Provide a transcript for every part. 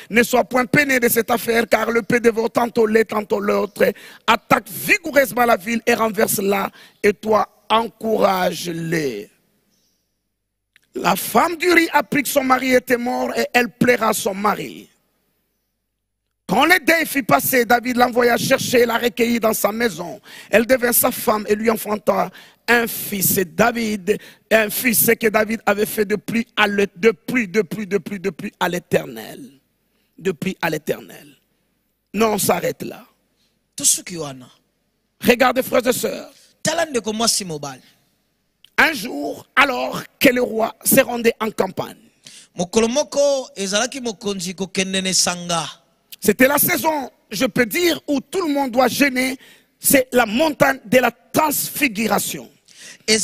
Ne sois point peiné de cette affaire, car le paix dévore tantôt l'un, tantôt l'autre. Attaque vigoureusement la ville et renverse-la, et toi, encourage-les. La femme d'Uri apprit que son mari était mort et elle plaira à son mari. Quand le deuil fut passé, David l'envoya chercher et la recueillit dans sa maison. Elle devint sa femme et lui enfanta un fils. Et David, un fils que David avait fait depuis à l'éternel. Depuis à l'éternel. Non, on s'arrête là. Regardez, frères et sœurs. Un jour, alors que le roi se rendait en campagne. C'était la saison, je peux dire, où tout le monde doit jeûner. C'est la montagne de la transfiguration. Du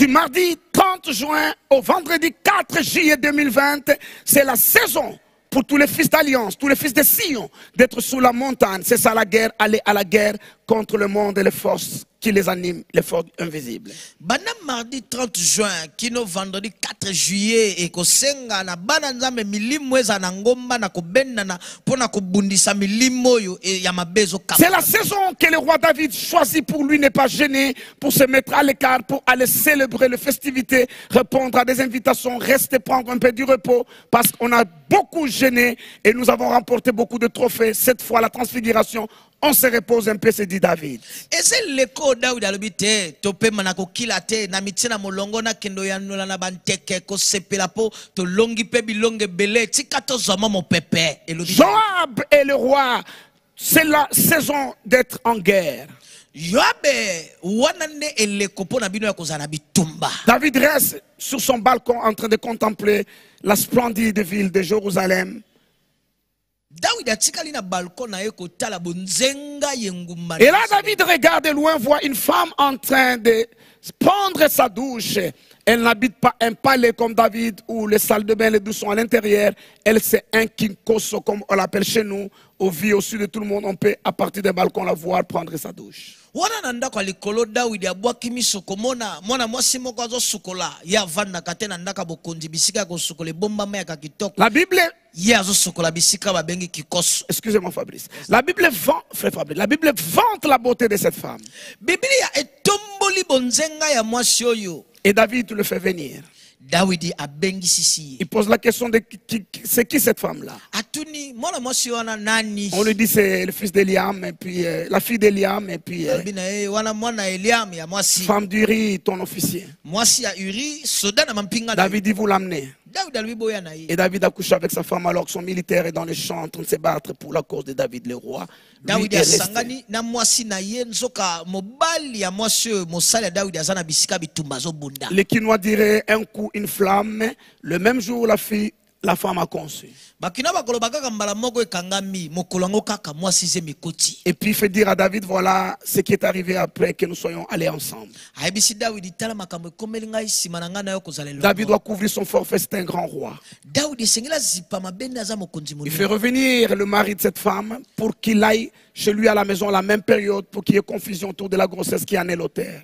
mardi 30 juin au vendredi 4 juillet 2020, c'est la saison pour tous les fils d'alliance, tous les fils de Sion, d'être sous la montagne. C'est ça la guerre, aller à la guerre contre le monde et les forces qui les animent, les forces invisibles. Mardi 30 juin, kino vendredi 4 juillet, et ko senga na bananza me milimo eza na ngomba na ko benana pona ko bundisa milimo yo e ya mabezo kapa. C'est la saison que le roi David choisit pour lui, n'est pas gêné, pour se mettre à l'écart, pour aller célébrer les festivités, répondre à des invitations, rester prendre un peu du repos, parce qu'on a beaucoup gêné et nous avons remporté beaucoup de trophées. Cette fois, la transfiguration, on se repose un peu, se dit David. Et c'est l'écho David alobite tope manako kilate na mitina molongo na kendo ya nola na banteke ko sepelapo to longi pe bilonge bele tikato zama mon pépé. Joab est le roi. C'est la saison d'être en guerre. David reste sur son balcon en train de contempler la splendide ville de Jérusalem. Et là, David regarde de loin, voit une femme en train de prendre sa douche. Elle n'habite pas un palais comme David où les salles de bain, les douches sont à l'intérieur. Elle, c'est un kinkoso, comme on l'appelle chez nous. Au vie, au sud de tout le monde, on peut à partir d'un balcon la voir prendre sa douche. La Bible, excusez-moi Fabrice, la Bible vante la beauté de cette femme. Et David le fait venir. Il pose la question de c'est qui cette femme-là? On lui dit c'est le fils d'Eliam, et puis la fille d'Eliam, et puis femme d'Uri, ton officier. David dit vous l'amenez. Et David a couché avec sa femme alors que son militaire est dans les champs en train de se battre pour la cause de David le roi. Les Quinois diraient un coup une flamme. Le même jour la femme a conçu. Et puis il fait dire à David, voilà ce qui est arrivé après que nous soyons allés ensemble. David doit couvrir son forfait, c'est un grand roi. Il fait revenir le mari de cette femme pour qu'il aille chez lui à la maison à la même période pour qu'il y ait confusion autour de la grossesse qui en est l'auteur.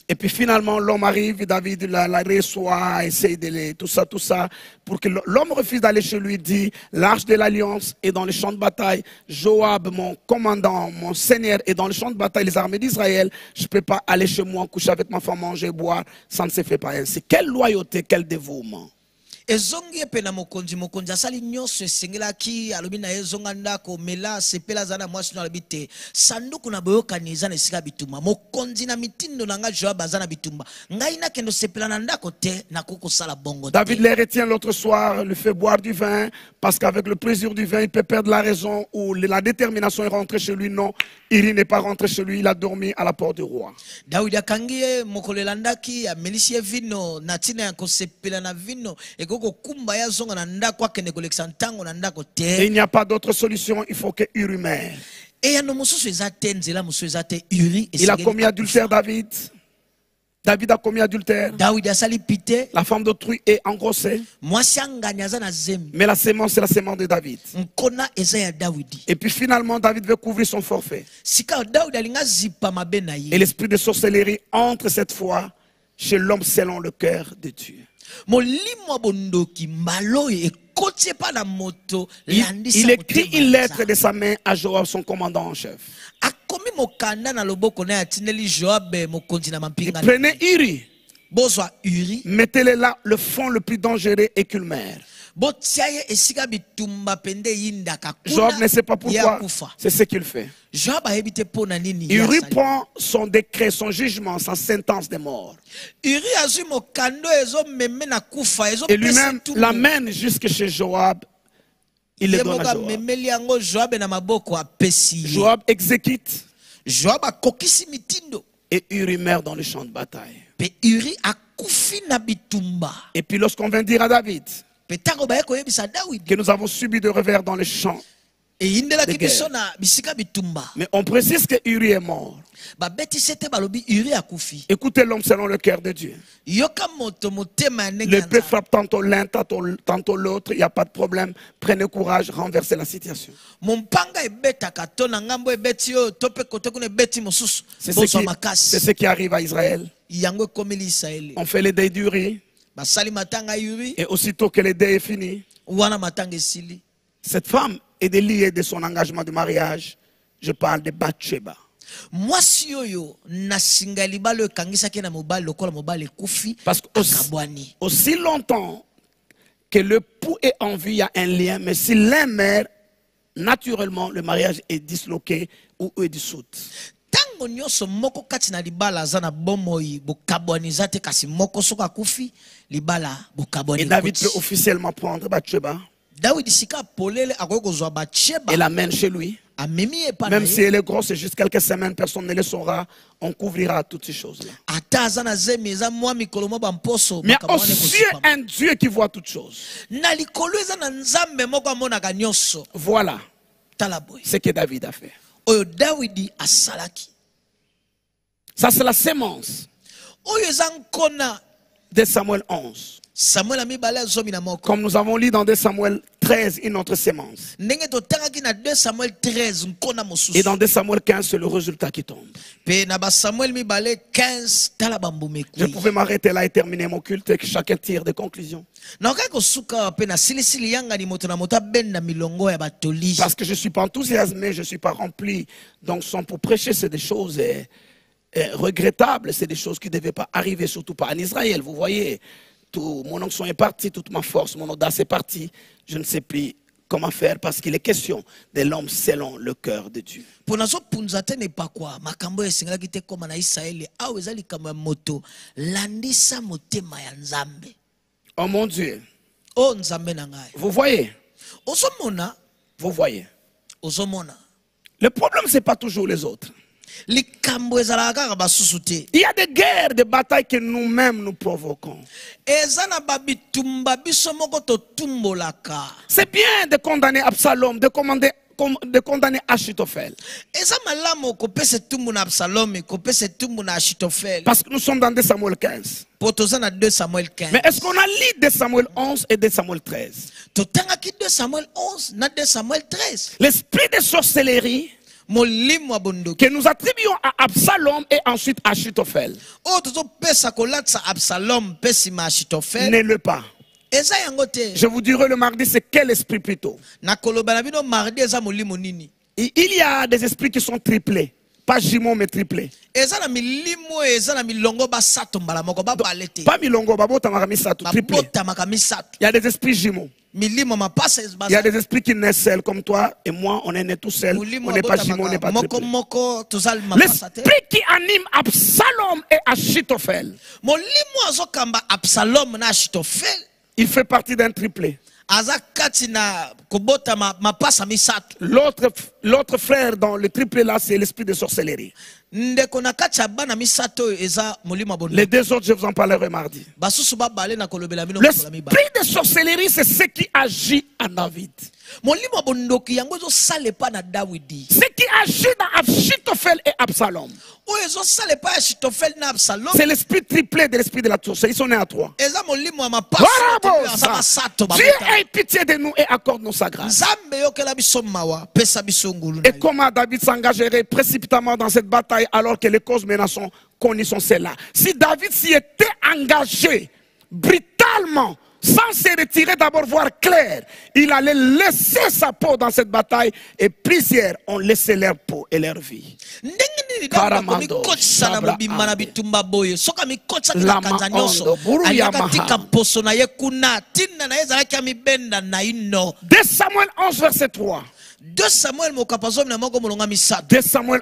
Et puis finalement l'homme arrive, David la reçoit, essaye de tout ça, pour que l'homme refuse d'aller chez lui, dit l'arche de l'alliance est dans les champs de bataille, Joab mon commandant, mon seigneur est dans les champs de bataille, les armées d'Israël, je ne peux pas aller chez moi, coucher avec ma femme, manger, boire, ça ne se fait pas ainsi. Quelle loyauté, quel dévouement. Ezongi pe na mokonzi asali nyonso esengelaki alobi na ezonga ndako mela sepela zana mwasi no alobite sanduku na boyokani eza na esika bitumba mokonzi na mitindo na nga Joab azana bitumba ngai na kendo sepela na ndako te na kokosala bongo. David les retient l'autre soir, le fait boire du vin parce qu'avec le plaisir du vin il peut perdre la raison ou la détermination est rentrée chez lui. Non, il n'est pas rentré chez lui, il a dormi à la porte du roi. David akangie mokolela ndaki amelisi vino na tina ya kosepela na vino et il n'y a pas d'autre solution, il faut que Uri meure. Il a commis adultère David. David a commis adultère. David asali pite. La femme d'autrui est engrossée. Mwasi angani aza na zemi. Mais la sémence, c'est la sémence de David. Nkona eza ya Dawidi. Et puis finalement, David veut couvrir son forfait. Sika David alinga zipa mabe na ye. Et l'esprit de sorcellerie entre cette fois chez l'homme selon le cœur de Dieu. Molimo bondoki mbaloye ekotie pa na moto landisa. Il écrit une lettre de sa main à Joab, son commandant en chef. Akomi mokanda na loboko na atineli Joab mokonzi na mampinga. Prenez Uri. Bozwa Uri. Mettez-le là, le fond le plus dangereux et culmère. Joab ne sait pas pourquoi. C'est ce qu'il fait. Uri prend son décret, son jugement, sa sentence de mort. Et lui-même l'amène jusque chez Joab. Il le donne à Joab. Joab exécute. Et Uri meurt dans le champ de bataille. Et puis lorsqu'on vient dire à David que nous avons subi de revers dans les champs de guerre, mais on précise que Uri est mort. Écoutez l'homme selon le cœur de Dieu. Le peuple frappe tantôt l'un, tantôt l'autre. Il n'y a pas de problème. Prenez courage, renversez la situation. C'est ce qui arrive à Israël. On fait les deuils d'Uri. Et aussitôt que le deuil est fini, cette femme est déliée de son engagement de mariage. Je parle de Bathsheba. Parce que aussi longtemps que le l'époux est en vie, il y a un lien. Mais si l'un meurt, naturellement, le mariage est disloqué ou est dissous. Et David peut officiellement prendre Bathsheba et l'amène chez lui. Même si elle est grosse et juste quelques semaines, personne ne le saura. On couvrira toutes ces choses-là. Mais il y a aussi un Dieu qui voit toutes choses. Voilà ce que David a fait. Ça, c'est la sémence de Samuel 11. Comme nous avons lu dans 2 Samuel 13, une autre sémence. Et dans 2 Samuel 15, c'est le résultat qui tombe. Je pouvais m'arrêter là et terminer mon culte et que chacun tire des conclusions. Parce que je ne suis pas enthousiasmé, je ne suis pas rempli. Donc, pour prêcher, c'est des choses regrettables, c'est des choses qui ne devaient pas arriver, surtout pas en Israël. Vous voyez, mon onction est parti, toute ma force, mon audace est partie. Je ne sais plus comment faire parce qu'il est question de l'homme selon le cœur de Dieu. Oh mon Dieu. Vous voyez? Vous voyez? Le problème, ce n'est pas toujours les autres. Il y a des guerres, des batailles que nous-mêmes nous provoquons. C'est bien de condamner Absalom, de condamner Achitophel. Parce que nous sommes dans 2 Samuel 15. Mais est-ce qu'on a lu 2 Samuel 11 et 2 Samuel 13? L'esprit de sorcellerie que nous attribuons à Absalom et ensuite à Achitophel n'est le pas. Je vous dirai le mardi, c'est quel esprit plutôt? Il y a des esprits qui sont triplés. Pas jumeaux, mais triplés. Pas milongo, triplés. Il y a des esprits jumeaux. Il y a des esprits qui naissent seuls comme toi et moi, on est nés tout seuls. On n'est pas jumeaux, on n'est pas triplés. L'esprit qui anime Absalom et Achitophel, il fait partie d'un triplé. L'autre frère dans le triplé là, c'est l'esprit de sorcellerie. ndeko na kati ya bana misato oyo eza molimo bondoki. Les deux autres, je vous en parlerai mardi. Basusu babale na kolobela bino kola mibale. L'esprit de sorcellerie, c'est ce qui agit en David. Molimo bondoki yango ezo sale pa na Dawidi. Ce qui agit dans Achitophel et Absalom. Oyo ezo sale pa Achitophel na Absalom. C'est l'esprit triplé de l'esprit de la sorcellerie. Ils sont nés à trois. Eza molimo ya mapaso. Dieu ait pitié de nous et accorde-nous sa grâce. Nzambe yokela biso mawa pesa biso ngulu. Et comment David s'engagerait précipitamment dans cette bataille alors que les causes menaçantes connues sont celles-là. Si David s'y était engagé brutalement, sans se retirer d'abord voir clair, il allait laisser sa peau dans cette bataille et plusieurs ont laissé leur peau et leur vie. De Samuel 11 verset 3. 2 Samuel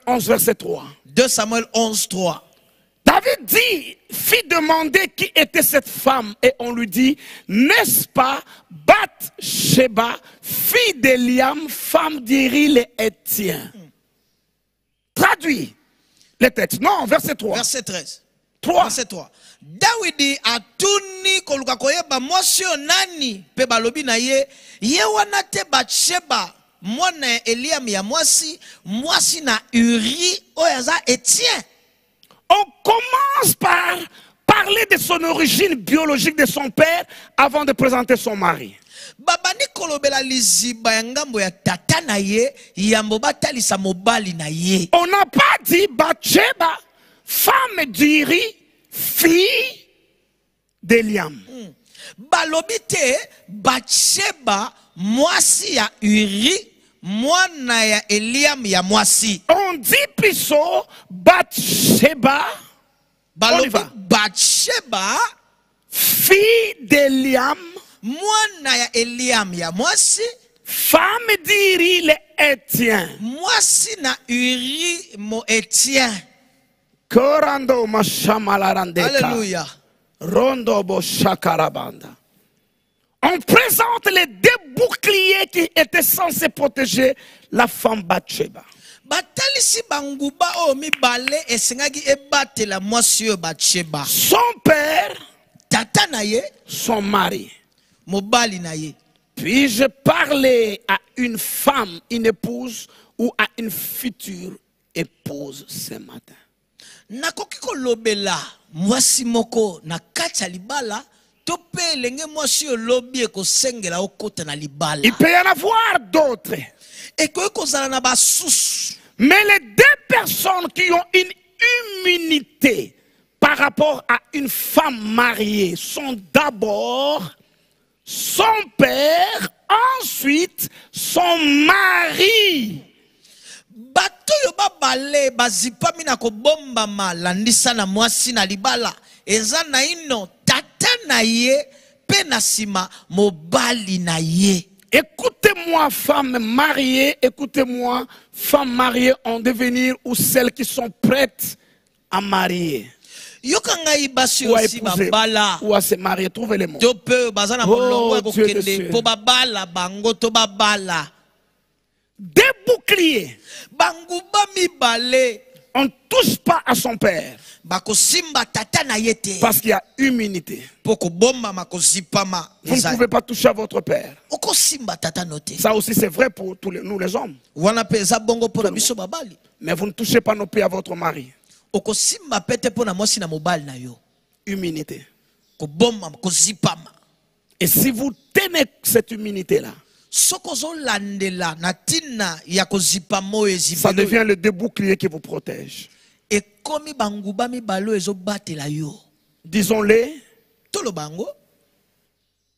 11 verset 3. 2 Samuel 11 3. David dit, fit demander qui était cette femme et on lui dit, n'est-ce pas Bathsheba, fille d'Eliam, femme d'Iri les Hétiens. Traduit le texte. Non, verset 3. Verset 13. 3. Verset 3. Dawidi atuni koluka koyeba mwasi yo nani pe balobi na ye wana te Bathsheba mwana Eliam ya mwasi na Uri oyaza Hétien. On commence par parler de son origine biologique de son père avant de présenter son mari. Babani kolobela liziba ya ngambo ya tata na ye yambo batalisa mobali na ye. On n'a pas dit Bathsheba, femme d'Iri, fille d'Eliam. Balobi te Bathsheba mwasi ya Uri mwana ya Eliam ya mwasi. On dit plutôt Bathsheba, Bathsheba, fille d'Eliam, mwana ya Eliam ya mwasi, femme d'Iri les Hétiens. Mwasi na Uri mo Hétien. Korando mashamalarandeka. Alléluia. Rondo bo shakarabanda. On présente les deux boucliers qui étaient censés protéger la femme Bathsheba. Batalisi banguba o mibale esengaki ebatela mwasi yo Bathsheba. Son père, tata na ye, son mari. Mobali na ye. Puis-je parler à une femme, une épouse ou à une future épouse ce matin? Nakoki kolobela mwasi moko na kati ya libala. Il peut y en avoir d'autres. Mais les deux personnes qui ont une immunité par rapport à une femme mariée sont d'abord son père, ensuite son mari. Bato yo babale bazipami na kobombama landisa na mwasi na libala eza na ino tata na ye pe na sima mobali na ye. Écoutez-moi, femmes mariées, écoutez-moi, femmes mariées en devenir ou celles qui sont prêtes à marier. Yoka ngai basi aussi babala ou à se marier, trouvez les mots. To pe bazana molongo ya kokende po babala bango to babala. Des boucliers. Banguba mibale. On ne touche pas à son père. Parce qu'il y a humilité. Vous ne pouvez pas toucher à votre père. Ça aussi c'est vrai pour tous nous les hommes. Mais vous ne touchez pas non plus à votre mari. Humilité. Et si vous tenez cette humilité-là, ça devient le deux boucliers qui vous protège. Disons-les.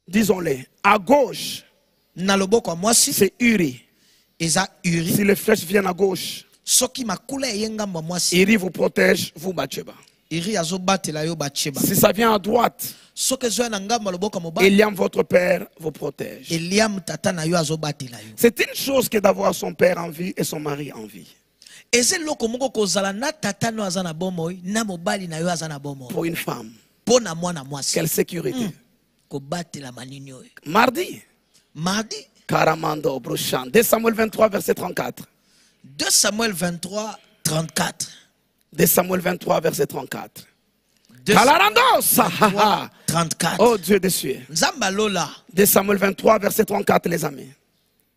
Disons-les. À gauche, c'est Uri. Si les flèches viennent à gauche, Uri vous protège, vous Bathsheba. Si ça vient à droite, Eliam, votre père, vous protège. C'est une chose que d'avoir son père en vie et son mari en vie. Pour une femme, quelle sécurité. Mardi, Karamando, Brochan. 2 Samuel 23, verset 34. 2 Samuel 23, 34. 2 Samuel 23, verset 34. 2 Kalarandosa, 34. oh Dieu des cieux. Nzamba lola. 2 Samuel 23, verset 34, les amis.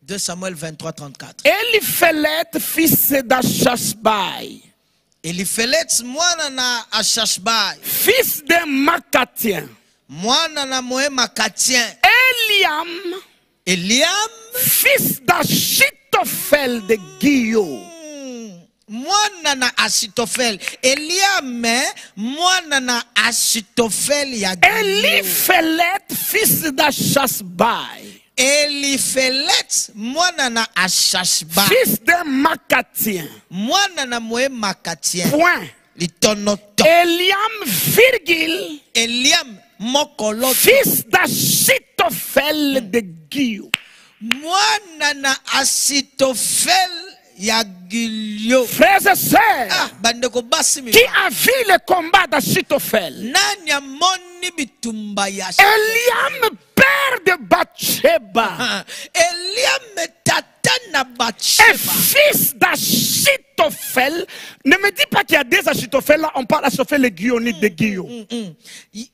2 Samuel 23, 34. Eliphelet, fils d'Achashbai, Eliphelet mwana na Ashashbai, fils de Makatien, mwana na moe Makatien. Eliam, fils d'Achitophel de Guillaume. Mwana na Achitophel. Eliam mwana na Achitophel ya Guillaume. Eliphelet, fils d'Achashbai, Eliphelet mwana na Ashashbai, fils de Makatien. mwana na moe Makatien. Point. Litonoto. Eliam, virgule, Eliam mokolo, fils d'Achitophel de Guillaume. mwana na Achitophel ya Guillaume. Frères et sœurs, Ah, bandeko basi mi. qui a vu le combat d'Achitophel? Nani amoni bitumba ya Eliam, père de Bathsheba, Eliam tata na et Bathsheba. fils d'Achitophel. Ne me dis pas qu'il y a des Achitophel, là on parle d'Achitophel le Guillonite de Guillaume.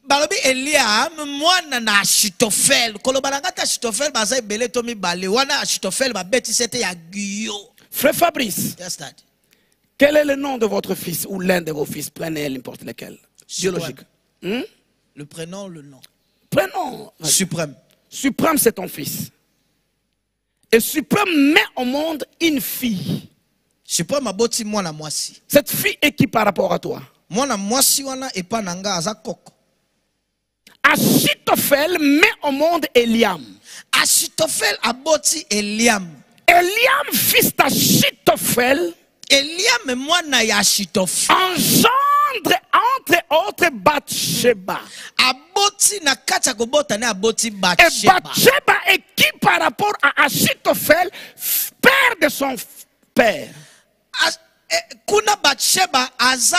Balobi Eliam mwana na Achitophel. Kolobanangata Achitophel baza ebele to mibale. Wana Achitophel babeti sete ya Guillaume. Frère Fabrice, Yes, Dad. quel est le nom de votre fils ou l'un de vos fils? Prenez n'importe lequel. Biologique. Le prénom, le nom. Prénom. Suprême. Suprême, c'est ton fils. Et Suprême met au monde une fille. Suprême aboti mwana mwasi. Cette fille est qui par rapport à toi? Mwana mwasi wana epa nanga aza koko. Achitophel met au monde Eliam. Achitophel aboti Eliam. Eliam, fils d'Achitophel, Eliam mwana ya Achitophel. engendre entre autres Bathsheba. Aboti na kati ya kobota ne aboti Et Bathsheba. Bathsheba est qui par rapport à Achitophel, père de son père? Kuna Bathsheba aza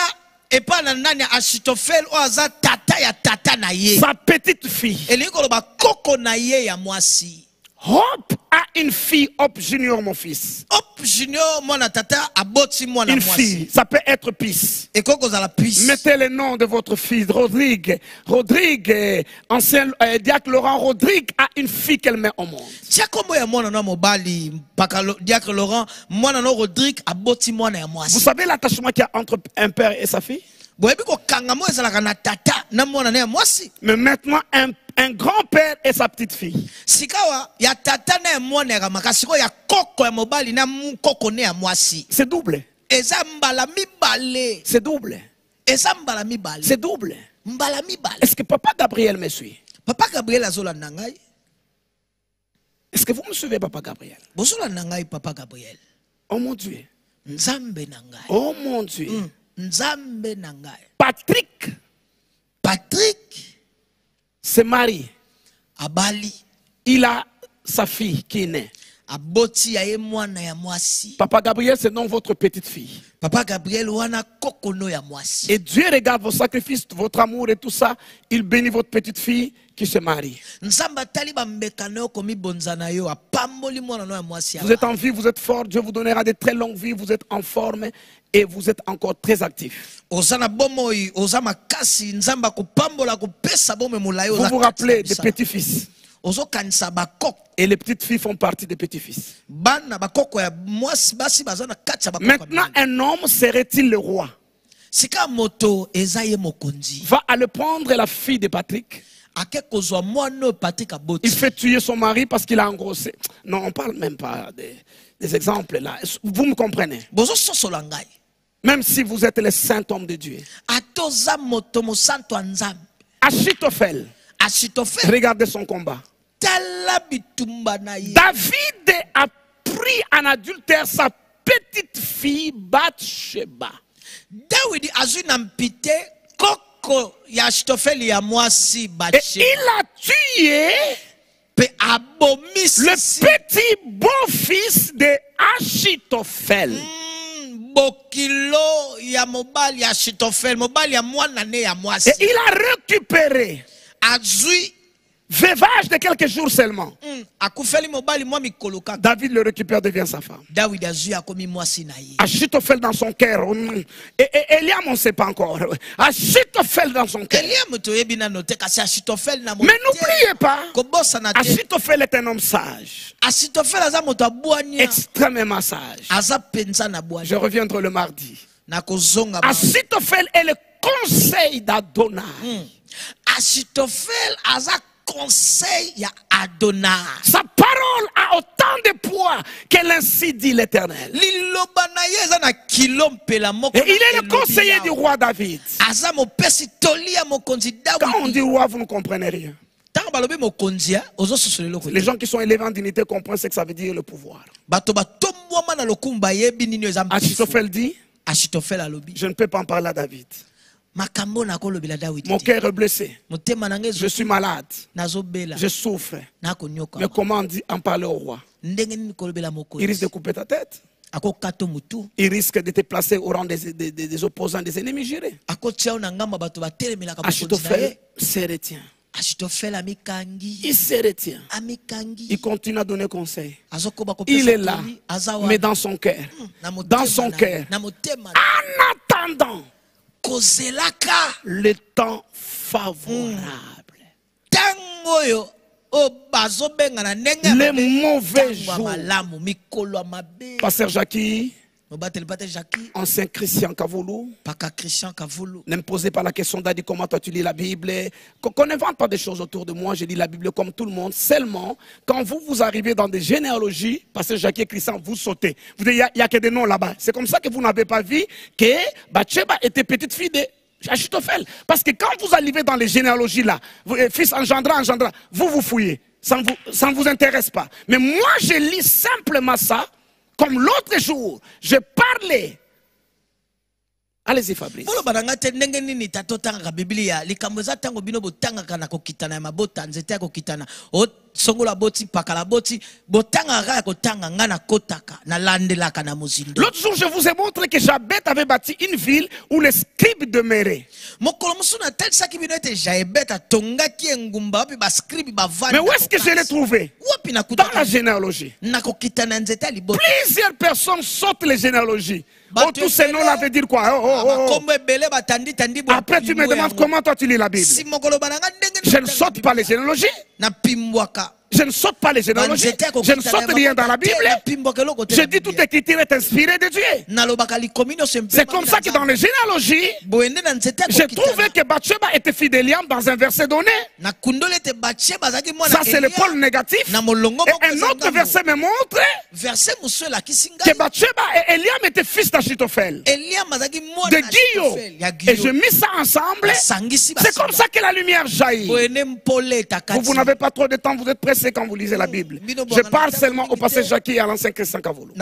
epa na nani ya Achitophel o aza tata ya tata na ye. Sa petite fille. Elingi koloba koko na ye ya mwasi. Hope a une fille, Hope Junior, mon fils. Hop junior mwana tata aboti mwana Une mwasi. fille, ça peut être Pisse. Et koko za la puisse. Mettez le nom de votre fils, Rodrigue. Rodrigue, ancien diacre Laurent Rodrigue a une fille qu'elle met au monde. Tia kombo ya mwana na mobali mpaka diacre Laurent mwana na Rodrigue aboti mwana ya Vous mwasi. savez l'attachement qu'il y a entre un père et sa fille? Boyebi ko kanga mo ezalaka na tata na mwana na ya mwasi. Mais maintenant, un grand-père et sa petite fille. Sikawa ya tata na ya mwana ya makasi ko ya koko ya mobali na koko ne ya mwasi. C'est double. Eza mbala mibale. C'est double. Eza mbala mibale. C'est double. Mbala mibale. Est-ce que Papa Gabriel me suit? Papa Gabriel azolanda ngai. Est-ce que vous me suivez, Papa Gabriel? Bozolanda ngai Papa Gabriel. Oh mon Dieu. Nzambe na ngai. Oh mon Dieu. Nzambe na ngai. Patrick Patrick se marie. abali. Il a sa fille qui est née. Aboti ya ye mwana ya mwasi. Papa Gabriel, c'est non votre petite fille. Papa Gabriel wana kokono ya mwasi. Et Dieu regarde vos sacrifices, votre amour et tout ça. Il bénit votre petite fille qui se marie. Nzamba tali bambekano komi bonzana yo apamboli mwana no ya mwasi. Vous êtes en vie, vous êtes fort. Dieu vous donnera de très longues vies. Vous êtes en forme et vous êtes encore très actif. Ozana bomoi, ozama kasi nzamba kopambola kopesa bome mulayo. Vous vous rappelez des petits-fils. Ozo kanisa bakoko. Et les petites filles font partie des petits-fils. Bana bakoko ya mwasi basi bazana kacha bakoko. Maintenant, un homme serait-il le roi? Sika moto ezaye mokonzi. Va aller prendre la fille de Patrick. Ake kozwa mwana Patrick aboti. Il fait tuer son mari parce qu'il a engrossé. Non, on ne parle même pas des exemples là. Vous me comprenez? Bozo sosola ngai. Même si vous êtes le saint homme de Dieu. Atoza moto mo santo nzambe. Achitophel. Achitophel. Regardez son combat. Tala bitumba na ye. David a pris en adultère sa petite fille Bathsheba. David azui na mpite koko ya Achitophel ya mwasi Et Bathsheba. il a tué Pe abomisi le petit beau-fils de Achitophel. Bokilo ya mobali ya Achitophel, mobali ya mwana ne ya mwasi. Et il a récupéré Azui veuvage de quelques jours seulement. akufeli mobali mwa mikolo kaka. David le récupère, devient sa femme. Dawidi azwi akomi mwasi na ye. Achitophel dans son cœur. Et Eliam, on ne sait pas encore. Achitophel dans son cœur. Eliam toyebi na note kasi Achitophel na Mais n'oubliez pas, kobosa na te. Achitophel est un homme sage. Achitophel aza moto abwanya. Extrêmement sage. Aza penza na bwanya. Je reviendrai le mardi. Na kozonga. Achitophel est le conseil d'Adonai. Achitophel aza conseil ya Adonai. Sa parole a autant de poids qu'elle ainsi dit l'Éternel. Et il est le conseiller du roi David. Quand on dit roi, vous ne comprenez rien. Les gens qui sont élevés en dignité comprennent ce que ça veut dire le pouvoir. Achitophel dit, je ne peux pas en parler à David. Mon cœur est blessé. Je suis malade. Je souffre. Mais comment en parler au roi? Il risque de couper ta tête. Il risque de te placer au rang des opposants, des ennemis jurés. Achitophel se retient. Il se retient. Il continue à donner conseil. Il est là, mais dans son cœur. Dans son cœur. En attendant le temps favorable. Les mauvais jours. Pasteur Jackie, ancien Christian Kavoulou, ne me posez pas la question d'Adi comment toi tu lis la Bible. Qu'on n'invente pas des choses autour de moi, je lis la Bible comme tout le monde. Seulement, quand vous arrivez dans des généalogies, Pasteur Jackie et Christian, vous sautez. Vous dites, il n'y a que des noms là-bas. C'est comme ça que vous n'avez pas vu que Bathsheba était petite fille de Achitophel. Parce que quand vous arrivez dans les généalogies là, fils engendrant, vous fouillez. Ça ne vous intéresse pas. Mais moi, je lis simplement ça. Comme l'autre jour, je parlais. Allez-y, Fabrice. L'autre jour, je vous ai montré que Jabet avait bâti une ville où les scribes demeuraient. Mais où est-ce que je l'ai trouvé? Dans la généalogie. Plusieurs personnes sautent les généalogies. Oh, tous ces noms-là veulent dire quoi? Après, tu me demandes comment toi tu lis la Bible. Je ne saute pas les généalogies. Je ne saute pas les généalogies. Je ne saute rien dans la Bible. Je dis toute écriture est inspirée de Dieu. C'est comme ça que dans les généalogies, j'ai trouvé que Bathsheba était fille d'Eliam dans un verset donné. Ça, c'est le pôle négatif. Et un autre verset me montre que Bathsheba et Eliam étaient fils d'Achitophel, de Guillaume. Et je mis ça ensemble. C'est comme ça que la lumière jaillit. Vous n'avez pas trop de temps, vous êtes pressés quand vous lisez la Bible. Je parle seulement au passage Jackie et à l'ancien Christian Kavoulou.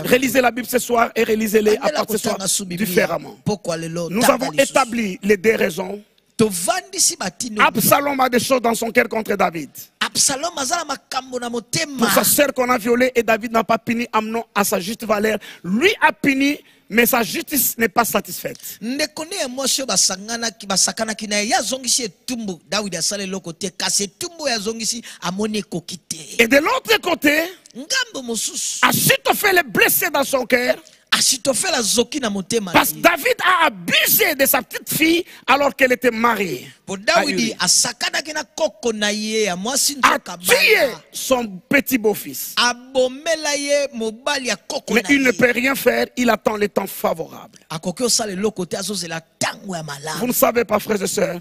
Relisez la Bible ce soir et relisez-les à partir de ce soir différemment. Nous avons établi les deux raisons. Absalom a des choses dans son cœur contre David. Pour sa sœur qu'on a violée, et David n'a pas puni Amnon à sa juste valeur. Lui a puni, mais sa justice n'est pas satisfaite. Et de l'autre côté, Achitophel est blessé dans son cœur. Parce que David a abusé de sa petite fille alors qu'elle était mariée. A tué son petit beau-fils. Mais il ne peut rien faire, il attend le temps favorable. Vous ne savez pas, frères et sœurs,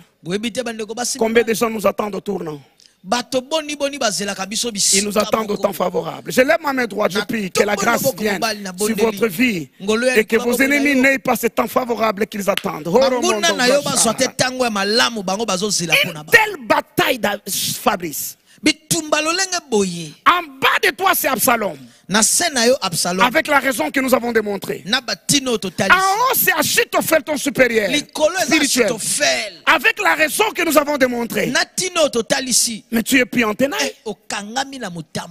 combien de gens nous attendent au tournant. Ils nous attendent au temps favorable. Je lève ma main droite, je prie que la grâce vienne sur votre vie et que vos ennemis n'aient pas ce temps favorable qu'ils attendent. Une telle bataille, Fabrice. En bas de toi, c'est Absalom. Avec la raison que nous avons démontrée. En haut, c'est Achitophel, ton supérieur spirituel. Avec la raison que nous avons démontrée. Mais tu es pris en tenaille.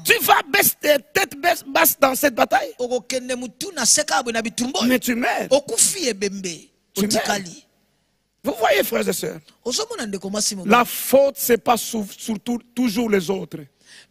Tu vas baisser tête basse dans cette bataille. Mais tu meurs. Tu meurs. Vous voyez, frères et sœurs, ozomona ndeko mwasi mobali la faute, c'est pas surtout toujours les autres.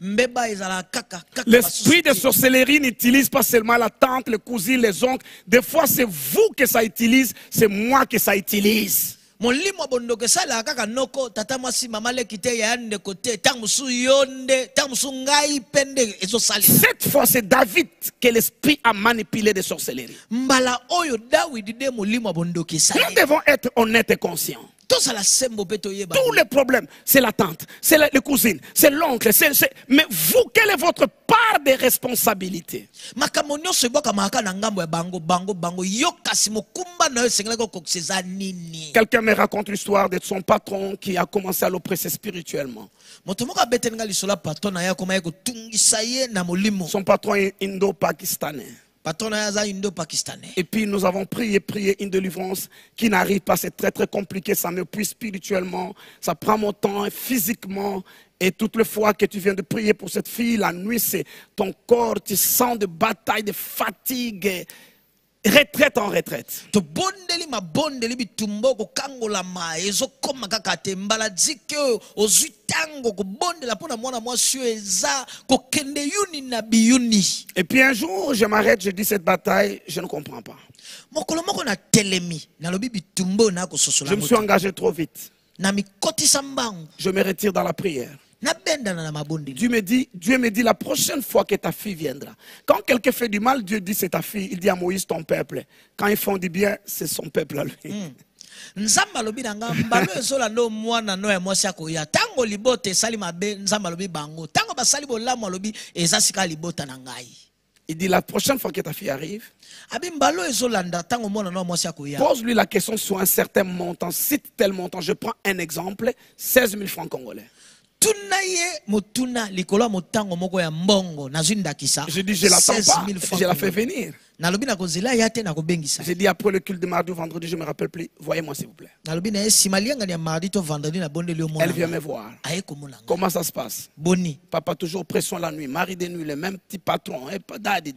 mbeba ezala kaka L'esprit de basusu te. sorcellerie n'utilise pas seulement la tante, les cousines, les oncles. Des fois, c'est vous que ça utilise, c'est moi que ça utilise. molimo wa bondoko esalaka kaka noko tata mwasi mama leki te ya ndeko te ntango mosusu yo nde ntango mosusu ngai mpe nde ezosalela. Cette fois, c'est David que l'esprit a manipulé de sorcellerie. mbala oyo dawidi nde molimo wa bondoko Nous esalela devons être honnêtes et conscients. tozala sembo mpe toyeba Tous les problèmes, c'est la tante, c'est les cousines, c'est l'oncle. Mais vous, quelle est votre part de responsabilité? makambo nyonso ebwakamaka na ngambo ya bango yo kasi mokumba na yo esengelaki okokisa eza nini. Quelqu'un me raconte l'histoire de son patron qui a commencé à l'oppresser spirituellement. moto moko abeteli nga lisolo ya patron na ye akomaki kotungisa ye na molimo. Son patron est indo-pakistanais. patron na ye aza indo-pakistanais. Et puis nous avons prié une délivrance qui n'arrive pas. C'est très très compliqué. Ça m'épuise spirituellement. Ça prend mon temps physiquement. Et toutes les fois que tu viens de prier pour cette fille, la nuit, c'est ton corps, tu sens de bataille, de fatigue. Retraite en retraite. tobondeli mabondeli bitumba okokangolama ezokoma kaka te mbala dike oyo ozwi ntango kobondela mpo na mwana mwasi oyo eza kokende yuni na biyuni. Et puis un jour, je m'arrête, je dis cette bataille, je ne comprends pas. mokolo moko na telemi nalobi bitumba oyo nakososola Je me suis engagé trop vite. na mikotisa mbangu Je me retire dans la prière. nabendana na mabondeli. Dieu me dit la prochaine fois que ta fille viendra. Quand quelqu'un fait du mal, Dieu dit c'est ta fille. Il dit à Moïse ton peuple. Quand ils font du bien, c'est son peuple à lui. nzambe alobi na nga mbalo ezolanda o mwana no ya mwasi akoya ntango libota esali mabe nzambe alobi bango ntango basali bolamu alobi eza sika libota na ngai. Il dit la prochaine fois que ta fille arrive, abi mbalo ezolanda ntango mwana no ya mwasi akoya pose-lui la question sur un certain montant. Cite tel montant. Je prends un exemple, 16 000 francs congolais. tuna ye motuna likolo ya motango moko ya mbongo nazwi ndakisa Je dis je l'attends 16 pas, 000 francs je la fais congolais. venir. nalobi nakozela ya te nakobengisa. J'ai dit après le culte de mardi ou vendredi, je ne me rappelle plus. Voyez-moi s'il vous plaît. nalobi na ye nsima liangani ya mardi to vendredi na bondeli yo Elle vient mona me voir. aye komona nga Comment ça se passe? boni Papa toujours pression la nuit, mari de nuit, le même petit patron. Et daddy.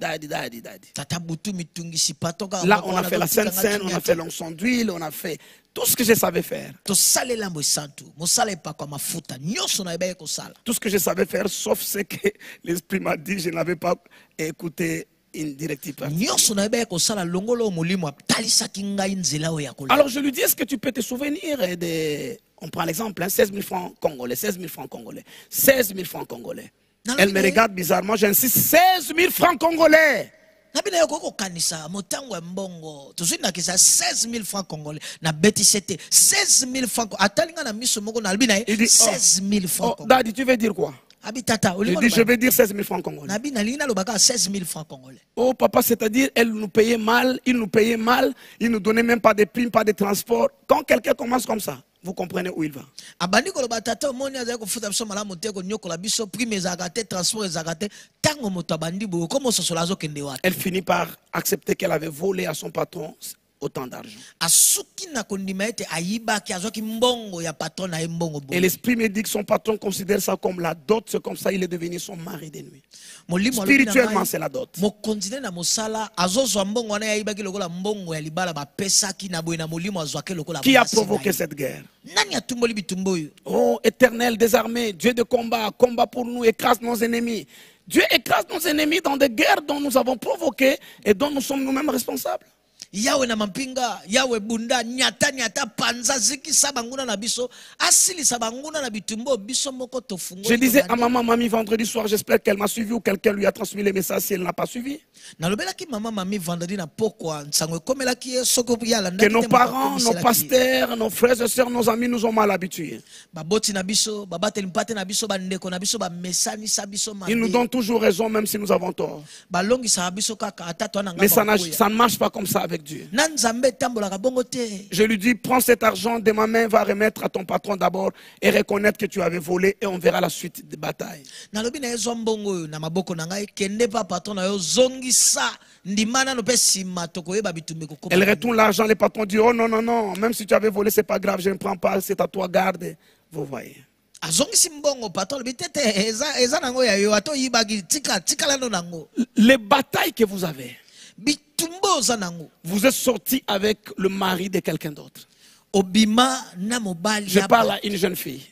tata butu mitungisi pato kaka Là, moko on a wana fait la totikanga Sainte Seine, on kimia a te. fait l'onction d'huile, on a fait tout ce que je savais faire. tosalela yambo esantu mosala epakwa mafuta nyonso na yebaki kosala. Tout ce que je savais faire, sauf ce que l'Esprit m'a dit, je n'avais pas écouté une directive. nyonso na yebaki kosala longolo oyo molimo atalisaki ngai nzela oyo ya kolela. Alors je lui dis, est-ce que tu peux te souvenir de... On prend l'exemple, hein, 16 000 francs congolais, 16 000 francs congolais, 16 000 francs congolais. Elle me regarde bizarrement, j'insiste, 16 000 francs congolais. nabi na yo kokokanisa motango ya mbongo tozwi ndakisa 16 000 francs congolais na betise te 16 000 francs atali nga na miso moko nalobi na ye Il dit, 16 000 francs Oh, congolais. daddy, tu veux dire quoi? abi tata Je olingo dis, je vais dire 16 000 francs congolais. nabi nalingi nalobaka 16 000 francs congolais. Oh papa, c'est-à-dire, elle nous payait mal, il nous payait mal, il nous donnait même pas de primes, pas de transport. Quand quelqu'un commence comme ça, vous comprenez où il va. abandi koloba tata omoni azali kofuta biso malamu te konyokola biso prime ezalaka te transport ezalaka te ntango moto abandi boye komo ososola azokende wapi. Elle finit par accepter qu'elle avait volé à son patron autant d'argent. asuki na kondima ete ayibaki azwaki mbongo ya patron na ye mbongo Et boye. l'esprit me dit que son patron considère ça comme la dot, c'est comme ça il est devenu son mari de nuit. molimo alobi na Spirituellement, ngai, c'est la dot. mokonzi nde na mosala azozwa mbongo wana yayibaki lokola mbongo ya libala bapesaki na boye na molimo azwaki lokola Qui a mwasi na provoqué ye. cette guerre? nani atumboli bitumba oyo. Oh, éternel des armées, Dieu de combat, combat pour nous, écrase nos ennemis. Dieu écrase nos ennemis dans des guerres dont nous avons provoqué et dont nous sommes nous-mêmes responsables. yawe na mampinga yawe bunda nyata panza zikisa banguna na biso asilisa banguna na bitumba oyo biso moko Je disais à maman, mamie, vendredi soir, j'espère qu'elle m'a suivi ou quelqu'un lui a transmis les messages si elle n'a pas suivi. nalobelaki mama mami vendredi na pokwa nsango ekomelaki ye soki yalandaki Que nos te, parents, moto nos akomiselaki ye. pasteurs, nos frères et sœurs, nos amis nous ont mal habitués. baboti na biso babateli mpate na biso bandeko na biso bamesanisa biso Ils nous mabe donnent toujours raison même si nous avons tort. balongisaka biso kaka ata to na Mais ça ngamba ne marche pas comme ça avec Dieu. na nzambe etambolaka bongo te. Je lui dis, prends cet argent de ma main, va remettre à ton patron d'abord et reconnaître que tu avais volé et on verra la suite des batailles. nalobi na ye zwa mbongo oyo na maboko na ngai kende pa patron na yo zongisa ndima nano mpe nsima tokoyeba bitumba ekokoma. Elle retourne l'argent, le patron dit, oh non, même si tu avais volé, c'est pas grave, je ne prends pas, c'est à toi, garde. Vous voyez. azongisi mbongo patron alobi tete eza nango ya yo ata oyibaki tikalano nango Les batailles que vous avez, bitumba oza nango vous êtes sorti avec le mari de quelqu'un d'autre. obima na mobali Je parle à une jeune fille.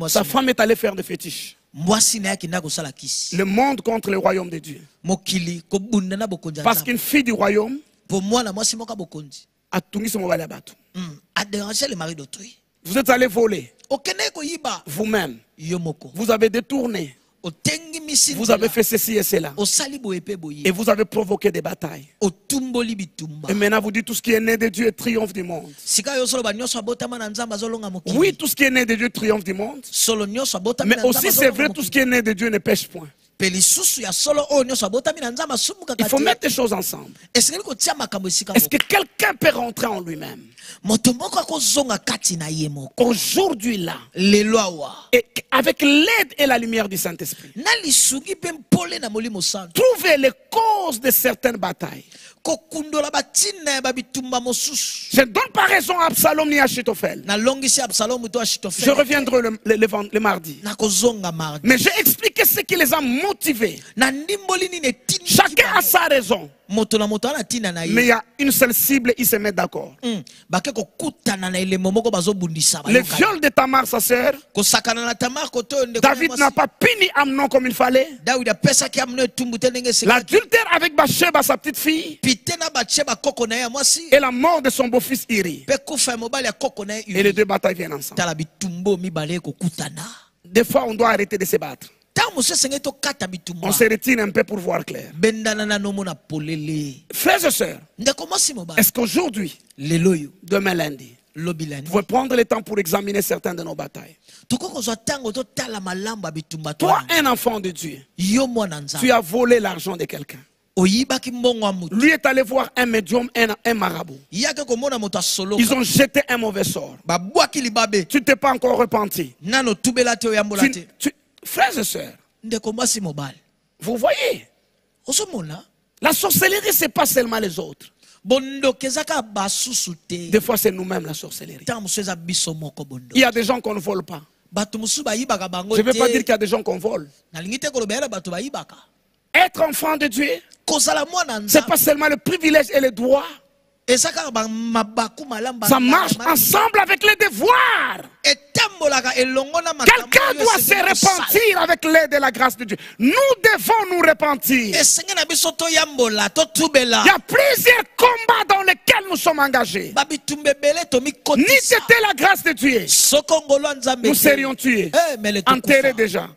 Sa femme est allée faire des fétiches. Le monde contre le royaume de Dieu. Parce qu'une fille du royaume a tungisi mobali ya bato. a dérangé le mari d'autrui. Vous êtes allé voler vous-même. Vous avez détourné. Vous avez fait ceci et cela. Et vous avez provoqué des batailles. Et maintenant vous dites tout ce qui est né de Dieu triomphe du monde. Oui, tout ce qui est né de Dieu triomphe du monde. Mais aussi c'est vrai, tout ce qui est né de Dieu ne pêche point. Il faut mettre les choses ensemble. Est-ce que quelqu'un peut rentrer en lui-même? Aujourd'hui là, et avec l'aide et la lumière du Saint-Esprit, trouvez les causes de certaines batailles. Je ne donne pas raison à Absalom ni à Achitophel. Je reviendrai le mardi. Mais j'ai expliqué ce qui les a motivés. Chacun a sa raison. Mais il y a une seule cible, ils se mettent d'accord. Le viol de Tamar, sa sœur, David n'a pas puni Amnon comme il fallait. L'adultère avec Bathsheba, sa petite fille, et la mort de son beau-fils Iri. Et les deux batailles viennent ensemble. Des fois, on doit arrêter de se battre. On se retire un peu pour voir clair. Frères et sœurs, est-ce qu'aujourd'hui, demain lundi, vous pouvez prendre le temps pour examiner certaines de nos batailles? Toi, un enfant de Dieu, tu as volé l'argent de quelqu'un. Lui est allé voir un médium, un marabout. Ils ont jeté un mauvais sort. Tu ne t'es pas encore repenti. Frères et sœurs, vous voyez, la sorcellerie, ce n'est pas seulement les autres. Des fois, c'est nous-mêmes la sorcellerie. Il y a des gens qu'on ne vole pas. Je ne veux pas dire qu'il y a des gens qu'on vole. Être enfant de Dieu, ce n'est pas seulement le privilège et le droit. Ça marche ensemble avec les devoirs. Quelqu'un doit se repentir avec l'aide et la grâce de Dieu. Nous devons nous repentir. Il y a plusieurs combats dans lesquels nous sommes engagés. Ni c'était la grâce de Dieu, nous serions tués, enterrés déjà.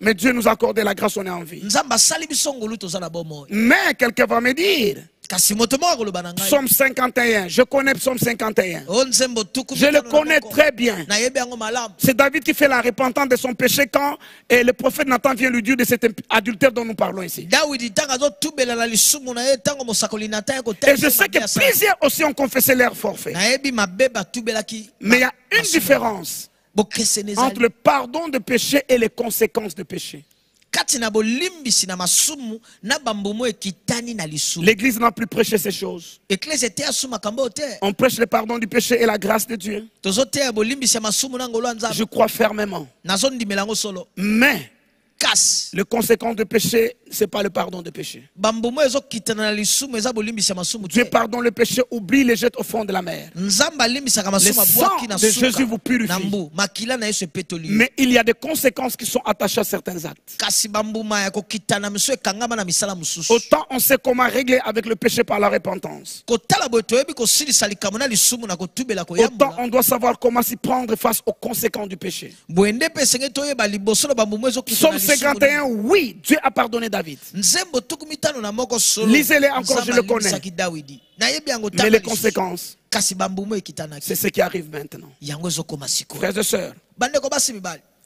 Mais Dieu nous a accordé la grâce, on est en vie. Mais quelqu'un va me dire, Psaume 51, je connais Psaume 51. Je le connais très bien. C'est David qui fait la repentance de son péché quand le prophète Nathan vient lui dire de cet adultère dont nous parlons ici. Et je sais que plusieurs aussi ont confessé leur forfait. Mais il y a une différence entre le pardon de péché et les conséquences de péché. L'église n'a plus prêché ces choses. On prêche le pardon du péché et la grâce de Dieu. Je crois fermement. Mais le conséquence de péché, ce n'est pas le pardon de péché. Dieu pardonne le péché, oublie, les jette au fond de la mer. Le sang de Jésus vous purifie. Mais il y a des conséquences qui sont attachées à certains actes. Autant on sait comment régler avec le péché par la repentance. Autant on doit savoir comment s'y prendre face aux conséquences du péché. Psaume 51, oui, Dieu a pardonné David. Lisez-les encore, je le connais. Mais les conséquences, c'est ce qui arrive maintenant. Frères et sœurs,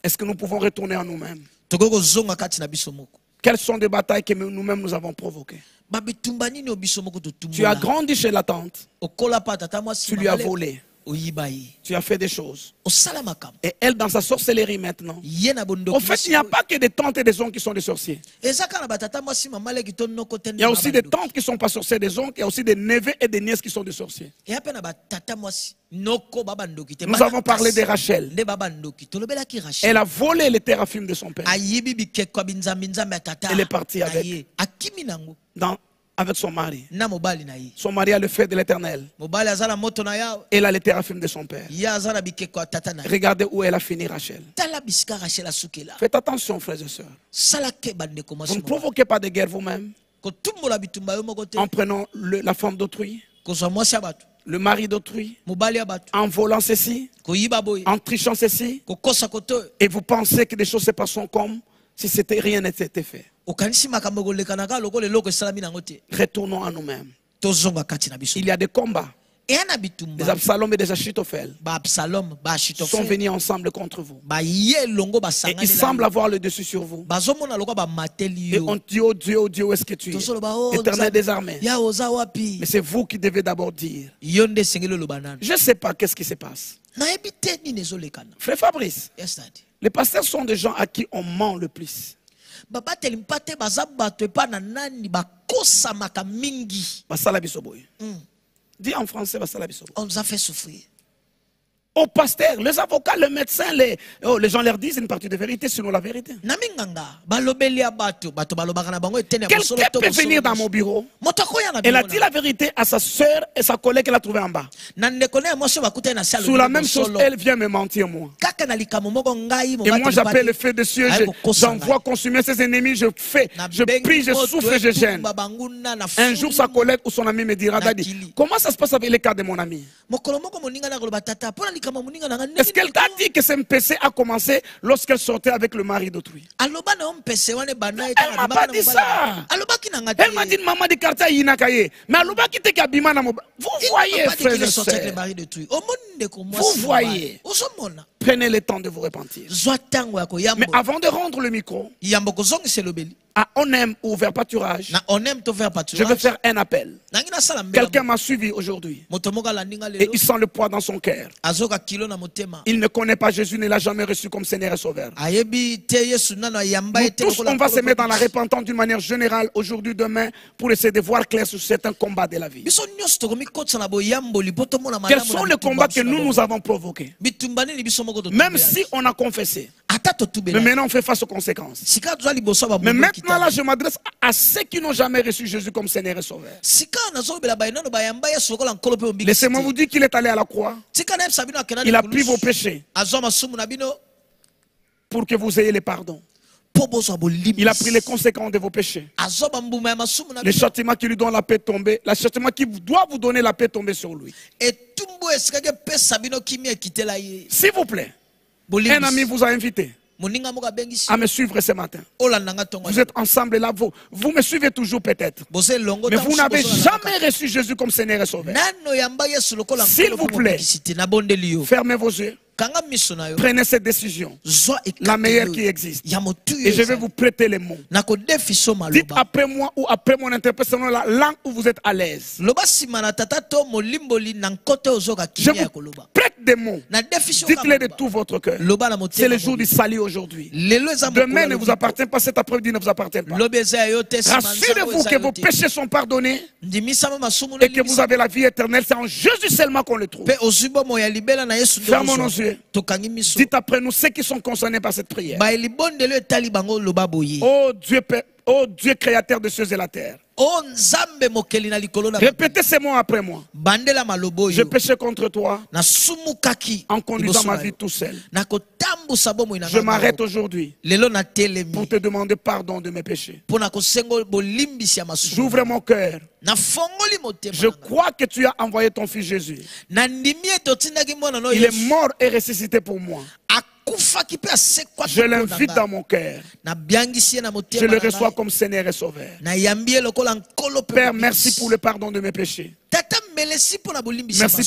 est-ce que nous pouvons retourner en nous-mêmes? Quelles sont des batailles que nous-mêmes nous avons provoquées? Tu as grandi chez la tante. Tu lui as volé. Tu as fait des choses. Et elle dans sa sorcellerie maintenant. En fait, il n'y a pas que des tantes et des oncles qui sont des sorciers. Il y a aussi des tantes qui ne sont pas sorcières, des oncles. Il y a aussi des neveux et des nièces qui sont des sorciers. Nous avons parlé de Rachel. Elle a volé les téraphimes de son père. Elle est partie avec. Dans avec son mari. na mobali na ye. Son mari a le feu de l'Éternel. Mobali azala moto na yawe. Elle a les téraphimes de son père. Ye azala bikeko ya tata na ye. Regardez où elle a fini, Rachel. Tala bisika Rachel asukela. Faites attention, frères et sœurs. Sala ke bandeko Vous ne mwasi. provoquez pas de guerre vous-même Kotumbola bitumba yo moko te. en prenant la femme d'autrui, Kozwa mwasi ya bato. le mari d'autrui, Mobali ya bato. en volant ceci, Koyiba boye. en trichant ceci, Kokosa koto. et vous pensez que des choses se passeront comme si rien n'était fait. Okanisi makambo kolekanaka lokole loko esalami nango te. Retournons à nous-mêmes. Tozonga kati na biso. Il y a des combats. Eyana Des bitumba. Absalom et des Achitophel Ba Absalom, ba sont Achitophel. venus ensemble contre vous. Ba ye longo ba Et sangani. ils semblent avoir le dessus sur vous. Bazomona loko ba mateli Et yo. on dit, oh Dieu, où est-ce que tu Tozolo ba es? Éternel des armées. Ya oza wapi. Mais c'est vous qui devez d'abord dire. Yonde sengelo lo banana. Je ne sais pas qu'est-ce qui se passe. Na ebite ni nezolekana. Frère Fabrice, Yes daddy. les pasteurs sont des gens à qui on ment le plus. Baba telimpate bazabato epa na nani bakosa maka mingi. Basala bisoboy. Dis en français, basala bisoboy. On nous a fait souffrir. Aux pasteurs, les avocats, les médecins, les gens leur disent une partie de vérité, sinon la vérité. Naminganga balobeli ya bato balobaka na bango etene ya Quelqu'un peut venir dans mon bureau. Elle a dit la vérité à sa soeur et sa collègue qu'elle a trouvée en bas. Sur la même chose, elle vient me mentir moi. Et moi j'appelle le feu de Dieu, j'envoie consumer ses ennemis, je prie, je souffre et je gêne. Un jour sa collègue ou son ami me dira, Daddy, comment ça se passe avec les cas de mon ami? Est-ce qu'elle t'a dit que ce MPC a commencé lorsqu'elle sortait avec le mari d'autrui? Elle m'a pas dit ça. Elle m'a dit maman de quartier Yinakaye. Mais vous voyez, frère et sœur. Vous voyez. Prenez le temps de vous repentir. Mais avant de rendre le micro à Onem ou vers pâturage, je vais faire un appel. Quelqu'un m'a suivi aujourd'hui et il sent le poids dans son cœur. Il ne connaît pas Jésus, ne l'a jamais reçu comme Seigneur et Sauveur. Nous tous, on va se mettre dans la repentance d'une manière générale aujourd'hui, demain, pour essayer de voir clair sur certains combats de la vie. Quels sont les combats que nous avons provoqués? Même si on a confessé, mais maintenant on fait face aux conséquences. Mais maintenant là je m'adresse à ceux qui n'ont jamais reçu Jésus comme Seigneur et Sauveur. Laissez-moi vous dire qu'il est allé à la croix. Il a pris vos péchés pour que vous ayez le pardon. Il a pris les conséquences de vos péchés. Le châtiment qui lui donne la paix tomber, le châtiment qui doit vous donner la paix tomber sur lui. S'il vous plaît, un ami vous a invité à me suivre ce matin. Vous êtes ensemble là, vous me suivez toujours peut-être. Mais vous n'avez jamais reçu Jésus comme Seigneur et Sauveur. S'il vous plaît, fermez vos yeux. Prenez cette décision, la meilleure qui existe. Et je vais vous prêter les mots. Dites après moi ou après mon interprétation la langue où vous êtes à l'aise. Je vous prête des mots. Dites-les de tout votre cœur. C'est le jour du salut aujourd'hui. Demain ne vous appartient pas, cet après-midi ne vous appartient pas. Rassurez-vous que vos péchés sont pardonnés et que vous avez la vie éternelle. C'est en Jésus seulement qu'on le trouve. Fermons nos yeux. Dites après nous ceux qui sont concernés par cette prière. Oh Dieu créateur de cieux et la terre. Répétez ces mots après moi. Je péchais contre toi en conduisant ma vie tout seul. Je m'arrête aujourd'hui pour te demander pardon de mes péchés. J'ouvre mon cœur. Je crois que tu as envoyé ton fils Jésus. Il est mort et ressuscité pour moi. Je l'invite dans mon cœur. Je le reçois comme Seigneur et Sauveur. Père, merci pour le pardon de mes péchés. Merci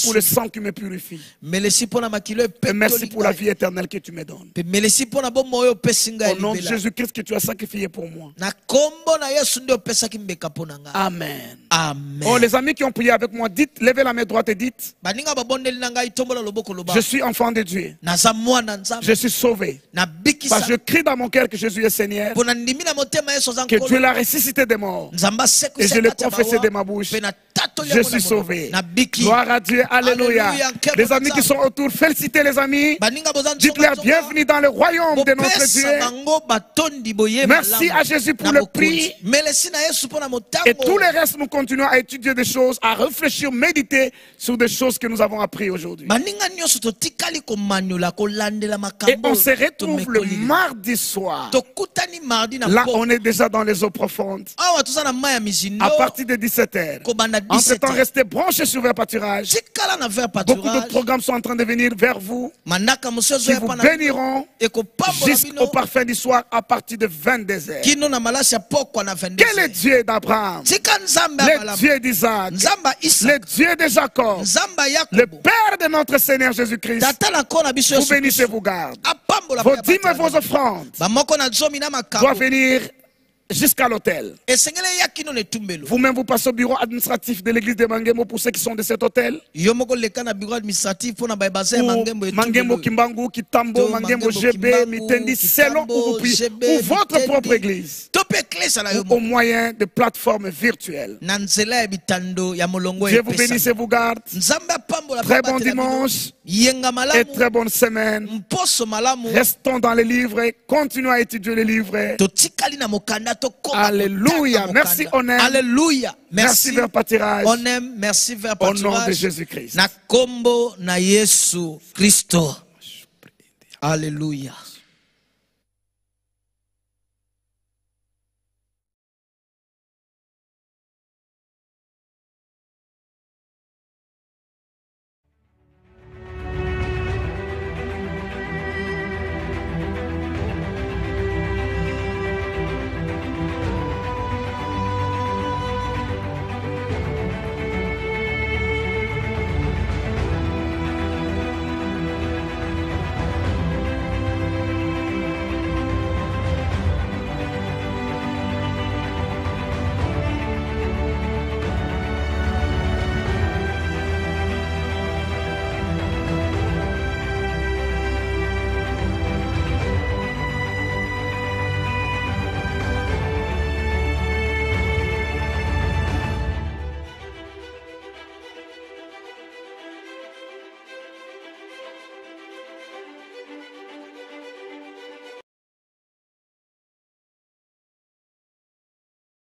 pour le sang qui me purifie. Et merci pour la vie éternelle que tu me donnes. Au nom de Jésus-Christ que tu as sacrifié pour moi. Amen. Amen. Oh, les amis qui ont prié avec moi, dites, levez la main droite et dites, je suis enfant de Dieu. Je suis sauvé. Parce que je crie dans mon cœur que Jésus est Seigneur, que Dieu l'a ressuscité des morts. Et je l'ai confessé de ma bouche. Je suis sauvé. échappé. Nabiki. Gloire à Dieu, alléluia. Alléluia. Les amis qui sont autour, félicitez les amis. Dites-leur bienvenue dans le royaume de notre Dieu. Merci à Jésus pour le prix. Et tout le reste, nous continuons à étudier des choses, à réfléchir, méditer sur des choses que nous avons apprises aujourd'hui. Et on se retrouve le mardi soir. Là, on est déjà dans les eaux profondes. À partir de 17h. Entre-temps, restez branchés sur Vers Pâturage. Beaucoup de programmes sont en train de venir vers vous, qui vous béniront jusqu'au parfum du soir à partir de 22h. Quel est Dieu d'Abraham, le Dieu d'Isaac, le Dieu de Jacob, le Père de notre Seigneur Jésus-Christ, vous bénissez, vous garde. Vos dîmes et vos offrandes doivent venir jusqu'à l'hôtel. Vous-même, vous passez au bureau administratif de l'église de Mangembo pour ceux qui sont de cet hôtel. Mangembo, Kimbangu, Kitambo, Mangembo, GB, Mitendi, selon où vous priez. Ou votre propre église. Ou au moyen de plateformes virtuelles. Dieu vous bénisse et vous garde. Très bon dimanche et très bonne semaine. Restons dans les livres et continuons à étudier les livres. Alléluia. Merci, on aime. Alléluia. Merci, Vers Pâturage. On aime. Merci, Vers Pâturage. Au nom de Jésus-Christ. Na kombo na Yesu Kristo. Alléluia.